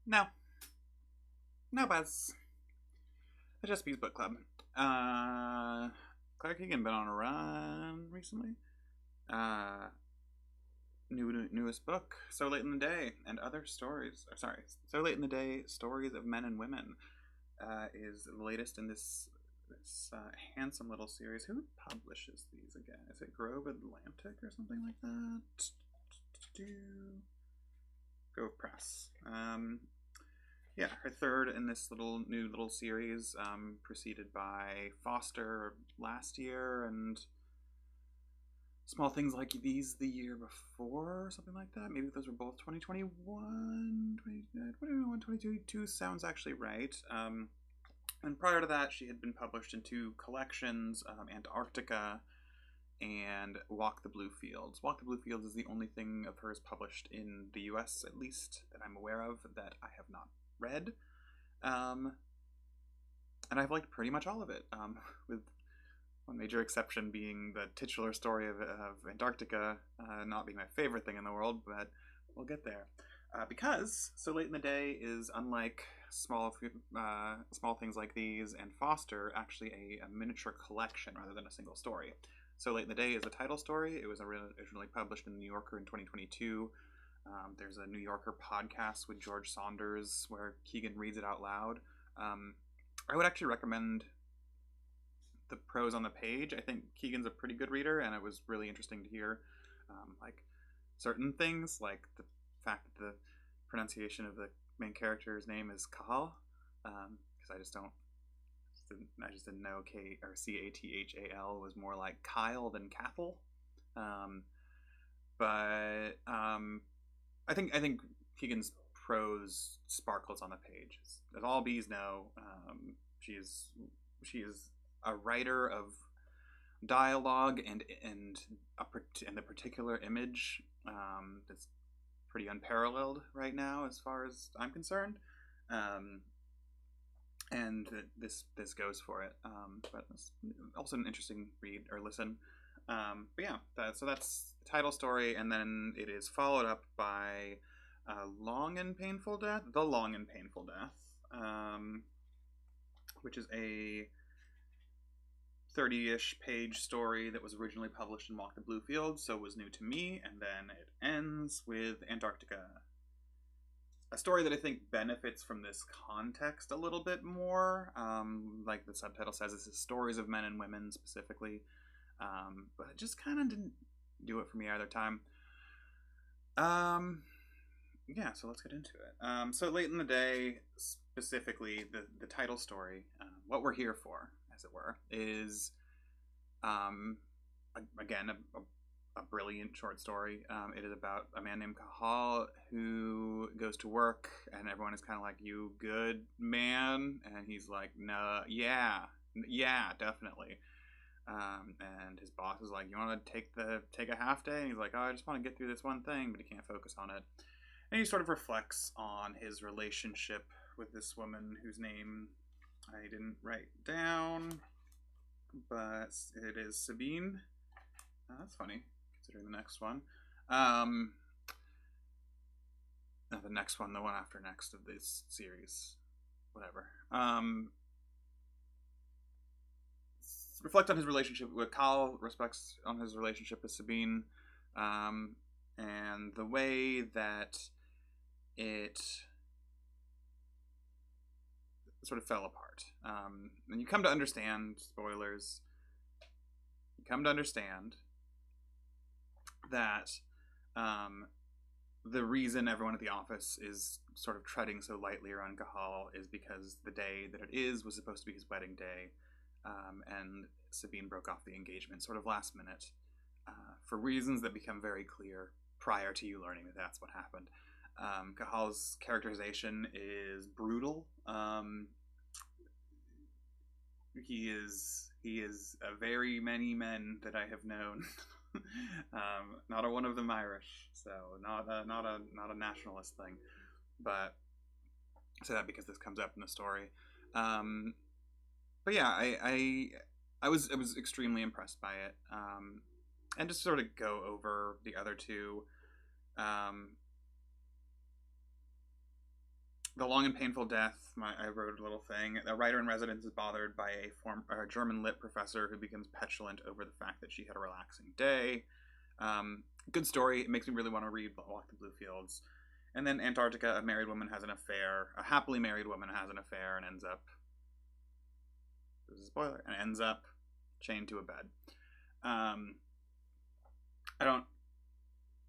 No, no buzz. The Chesapeake's Book Club. Claire Keegan been on a run recently. Uh, newest book, So Late in the Day, and Other Stories. Sorry, So Late in the Day, Stories of Men and Women, is the latest in this handsome little series. Who publishes these again? Is it Grove Atlantic or something like that? Grove Press. Yeah, her third in this new little series, preceded by Foster last year and Small Things Like These the year before, or something like that. Maybe those were both 2021, 2021, 2022 sounds actually right. And prior to that, she had been published in two collections, Antarctica and Walk the Blue Fields. Walk the Blue Fields is the only thing of hers published in the US, at least, that I'm aware of, that I have not read. Um, and I've liked pretty much all of it, with one major exception being the titular story of Antarctica not being my favorite thing in the world, but we'll get there. Because So Late in the Day is, unlike small things like these and Foster, actually a miniature collection rather than a single story. So Late in the Day is a title story. It was originally published in the New Yorker in 2022. There's a New Yorker podcast with George Saunders where Keegan reads it out loud. I would actually recommend the prose on the page. I think Keegan's a pretty good reader, and it was really interesting to hear like certain things, like the fact that the pronunciation of the main character's name is Kahal, because I just didn't know K or Cathal was more like Kyle than Cathal. Um, but I think Keegan's prose sparkles on the page. As all bees know, she is a writer of dialogue and the particular image that's pretty unparalleled right now as far as I'm concerned. Um, and this goes for it. But it's also an interesting read or listen. But yeah, so that's the title story, and then it is followed up by Long and Painful Death, The Long and Painful Death, which is a 30-ish page story that was originally published in Walk the Blue Field, so was new to me, and then it ends with Antarctica. A story that I think benefits from this context a little bit more. Like the subtitle says, this is stories of men and women specifically. But it just kind of didn't do it for me either time. Yeah, so let's get into it. So Late in the Day, specifically, the title story, what we're here for, as it were, is again a brilliant short story. It is about a man named Kahal who goes to work, and everyone is kind of like, "You good, man?" And he's like, "No, yeah, definitely." And his boss is like, "You want to take a half day?" And he's like, "Oh, I just want to get through this one thing," but he can't focus on it. And he sort of reflects on his relationship with this woman whose name I didn't write down, but it is Sabine. That's funny, considering the next one. No, the next one, the one after next of this series, whatever. Reflect on his relationship with Kyle, respects on his relationship with Sabine, and the way that it sort of fell apart. And you come to understand, spoilers, you come to understand that the reason everyone at the office is sort of treading so lightly around Gahal is because the day that it is was supposed to be his wedding day, and Sabine broke off the engagement sort of last minute, for reasons that become very clear prior to you learning that that's what happened. Gahal's characterization is brutal. He is a very many men that I have known. Not a one of them Irish, so not a nationalist thing, but I say that because this comes up in the story. But yeah, I was extremely impressed by it, and just sort of go over the other two. The long and painful death. I wrote a little thing. A writer in residence is bothered by a German lit professor who becomes petulant over the fact that she had a relaxing day. Good story. It makes me really want to read Walk the Blue Fields. And then Antarctica, a married woman has an affair. A happily married woman has an affair and ends up. This is a spoiler. And ends up chained to a bed. I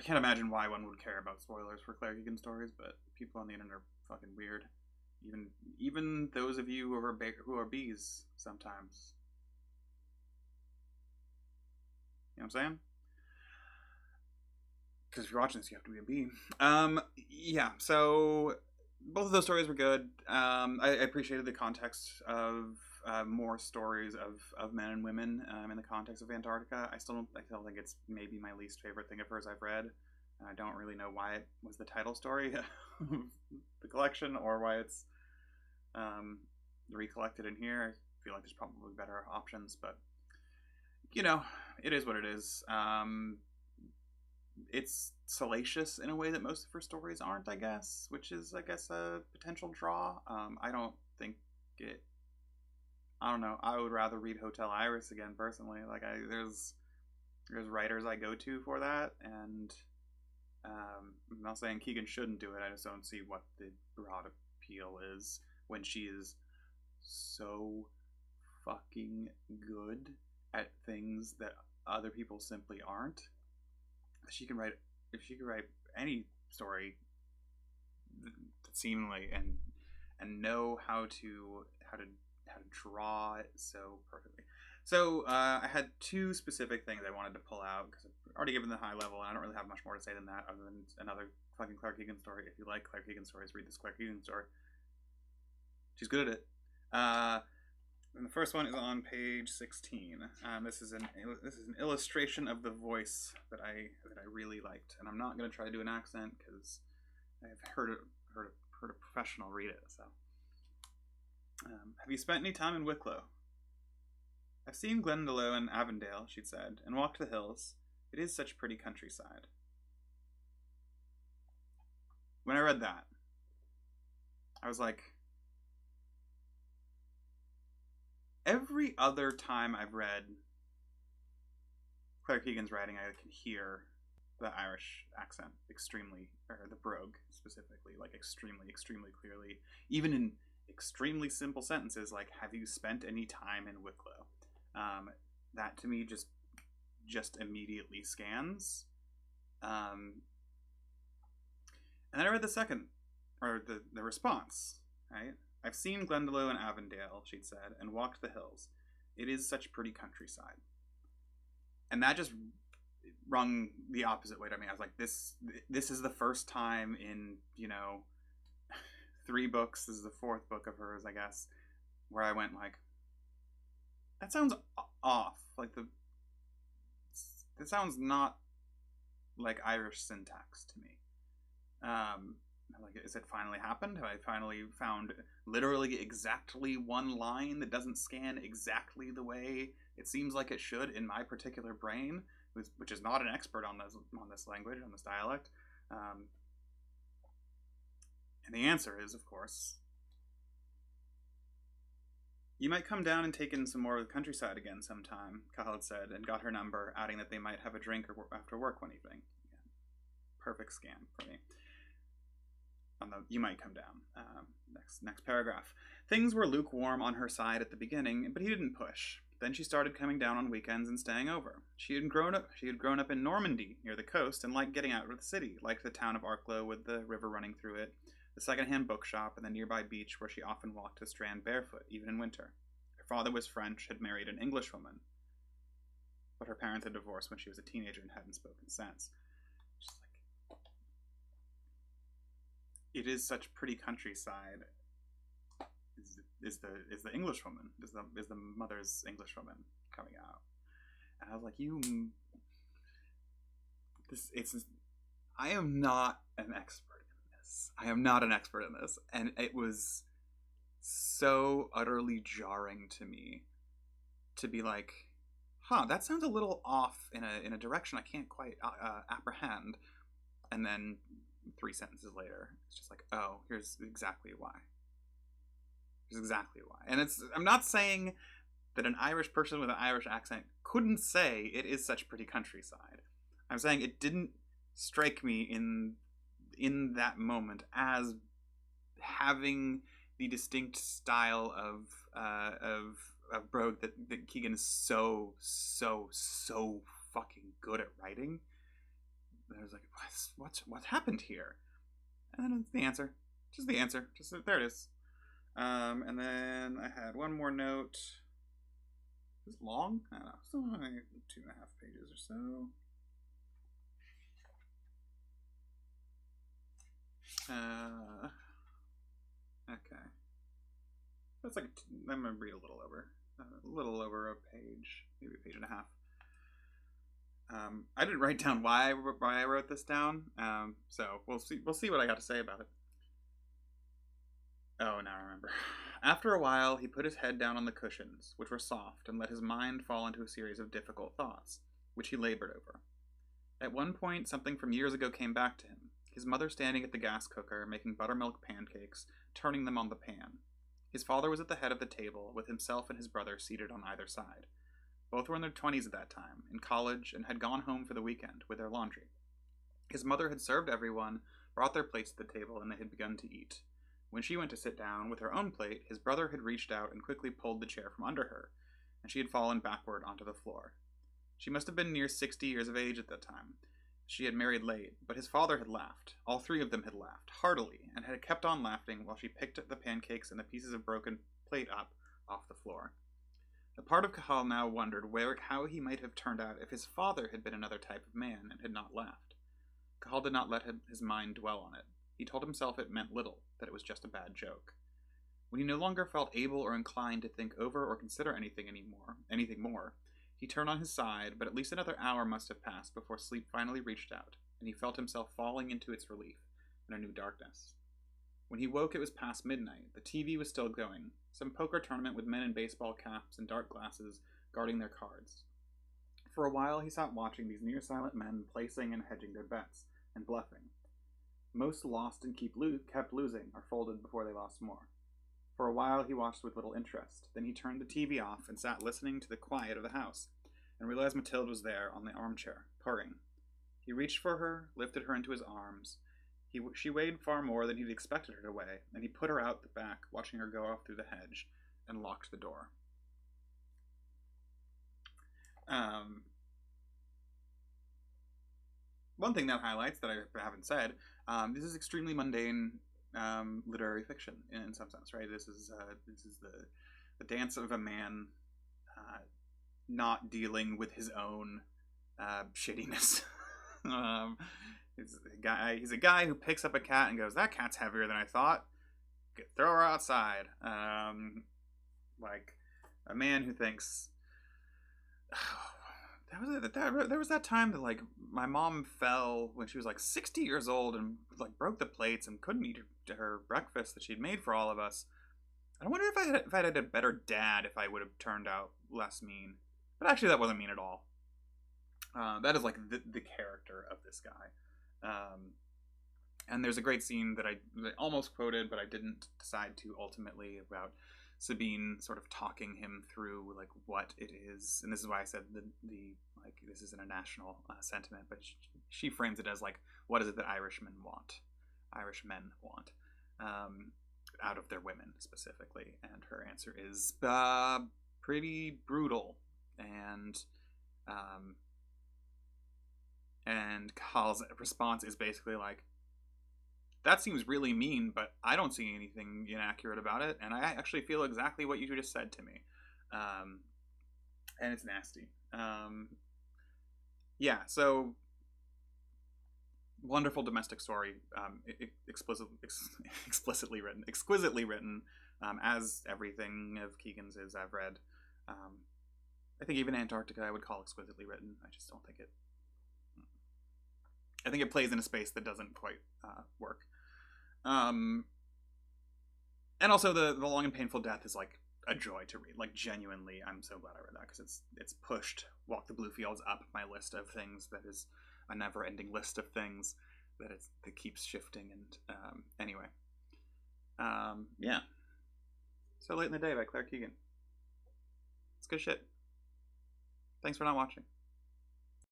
can't imagine why one would care about spoilers for Claire Keegan stories, but people on the internet are fucking weird. Even those of you who are bees sometimes. You know what I'm saying? Because if you're watching this, you have to be a bee. Yeah, so both of those stories were good. I appreciated the context of more stories of men and women in the context of Antarctica. I still think it's maybe my least favorite thing of hers I've read. I don't really know why it was the title story of the collection or why it's recollected in here. I feel like there's probably better options, but it is what it is. It's salacious in a way that most of her stories aren't, I guess, which is, I guess, a potential draw. I don't think it. I don't know. I would rather read Hotel Iris again, personally. Like, there's writers I go to for that, and I'm not saying Keegan shouldn't do it. I just don't see what the broad appeal is when she is so fucking good at things that other people simply aren't. If she could write any story seemingly and know how to draw it so perfectly. So I had two specific things I wanted to pull out because I've already given the high level, and I don't really have much more to say than that, other than another fucking Claire Keegan story. If you like Claire Keegan stories, read this Claire Keegan story. She's good at it. And the first one is on page 16. This is an illustration of the voice that I really liked, and I'm not going to try to do an accent because I've heard a professional read it. So, have you spent any time in Wicklow? I've seen Glendalough and Avondale, she'd said, and walked the hills. It is such pretty countryside. When I read that, I was like, every other time I've read Claire Keegan's writing, I can hear the Irish accent extremely, or the brogue specifically, like extremely, extremely clearly. Even in extremely simple sentences, like, have you spent any time in Wicklow? That to me just immediately scans. And then I read the second, or the response, right? I've seen Glendalough and Avondale, she'd said, and walked the hills. It is such pretty countryside. And that just rung the opposite way to me. I was like, this is the first time in, 3 books, this is the 4th book of hers, I guess, where I went like, that sounds off. Like, that sounds not like Irish syntax to me. Like, is it finally happened? Have I finally found literally exactly one line that doesn't scan exactly the way it seems like it should in my particular brain, which is not an expert on this language, on this dialect? And the answer is, of course, you might come down and take in some more of the countryside again sometime, Khaled said, and got her number, adding that they might have a drink after work one evening. Yeah. Perfect scan for me. You might come down. Next paragraph. Things were lukewarm on her side at the beginning, but he didn't push. Then she started coming down on weekends and staying over. She had grown up in Normandy, near the coast, and liked getting out of the city, liked the town of Arklow with the river running through it, the second-hand bookshop, and the nearby beach where she often walked the Strand barefoot, even in winter. Her father was French, had married an Englishwoman, but her parents had divorced when she was a teenager and hadn't spoken since. She's like, it is such pretty countryside. Is the Englishwoman? Is the mother's Englishwoman coming out? And I was like, I am not an expert. I am not an expert in this, and it was so utterly jarring to me to be like, that sounds a little off in a direction I can't quite apprehend, and then 3 sentences later, it's just like, oh, here's exactly why. Here's exactly why. And I'm not saying that an Irish person with an Irish accent couldn't say it is such pretty countryside. I'm saying it didn't strike me in that moment as having the distinct style of Brogue that Keegan is so fucking good at writing. And I was like, what's happened here? And then the answer, just the answer, just there it is. And then I had one more note. It's long. I don't know, so 2.5 pages or so. Okay. That's like I'm gonna read a little over a page, maybe a page and a half. I didn't write down why I wrote this down. So we'll see what I got to say about it. Oh, now I remember. After a while, he put his head down on the cushions, which were soft, and let his mind fall into a series of difficult thoughts, which he labored over. At one point, something from years ago came back to him. His mother standing at the gas cooker, making buttermilk pancakes, turning them on the pan. His father was at the head of the table, with himself and his brother seated on either side. Both were in their 20s at that time, in college, and had gone home for the weekend with their laundry. His mother had served everyone, brought their plates to the table, and they had begun to eat. When she went to sit down with her own plate, his brother had reached out and quickly pulled the chair from under her, and she had fallen backward onto the floor. She must have been near 60 years of age at that time. She had married late, but his father had laughed. All three of them had laughed, heartily, and had kept on laughing while she picked the pancakes and the pieces of broken plate up off the floor. A part of Cahal now wondered how he might have turned out if his father had been another type of man and had not laughed. Cahal did not let his mind dwell on it. He told himself it meant little, that it was just a bad joke. When he no longer felt able or inclined to think over or consider anything more, he turned on his side, but at least another hour must have passed before sleep finally reached out, and he felt himself falling into its relief in a new darkness. When he woke, it was past midnight. The TV was still going, some poker tournament with men in baseball caps and dark glasses guarding their cards. For a while, he sat watching these near-silent men placing and hedging their bets, and bluffing. Most lost and kept losing, or folded before they lost more. For a while he watched with little interest. Then he turned the TV off and sat listening to the quiet of the house, and realized Mathilde was there on the armchair, purring. He reached for her, lifted her into his arms. She weighed far more than he'd expected her to weigh, and he put her out the back, watching her go off through the hedge, and locked the door. One thing that highlights that I haven't said, this is extremely mundane literary fiction in some sense, right? This is the dance of a man not dealing with his own shittiness. He's a guy who picks up a cat and goes, "That cat's heavier than I thought. Throw her outside." Like a man who thinks, there was that time that like my mom fell when she was like 60 years old and like broke the plates and couldn't eat her breakfast that she'd made for all of us. I wonder if I had a better dad, if I would have turned out less mean. But actually, that wasn't mean at all. That is like the character of this guy. And there's a great scene that I almost quoted, but I didn't decide to ultimately, about Sabine sort of talking him through like what it is, and this is why I said the like this isn't a national sentiment, but she frames it as like, what is it that Irishmen want out of their women specifically, and her answer is pretty brutal, and Cahal's response is basically like, that seems really mean, but I don't see anything inaccurate about it, and I actually feel exactly what you just said to me. And it's nasty. Yeah, so wonderful domestic story, exquisitely written, as everything of Keegan's is I've read. I think even Antarctica I would call exquisitely written. I just don't think it... I think it plays in a space that doesn't quite work. And also the Long and Painful Death is like a joy to read. Like genuinely, I'm so glad I read that, because it's pushed Walk the Blue Fields up my list of things that is a never-ending list of things. that keeps shifting. And anyway, yeah. So Late in the Day by Claire Keegan. It's good shit. Thanks for not watching.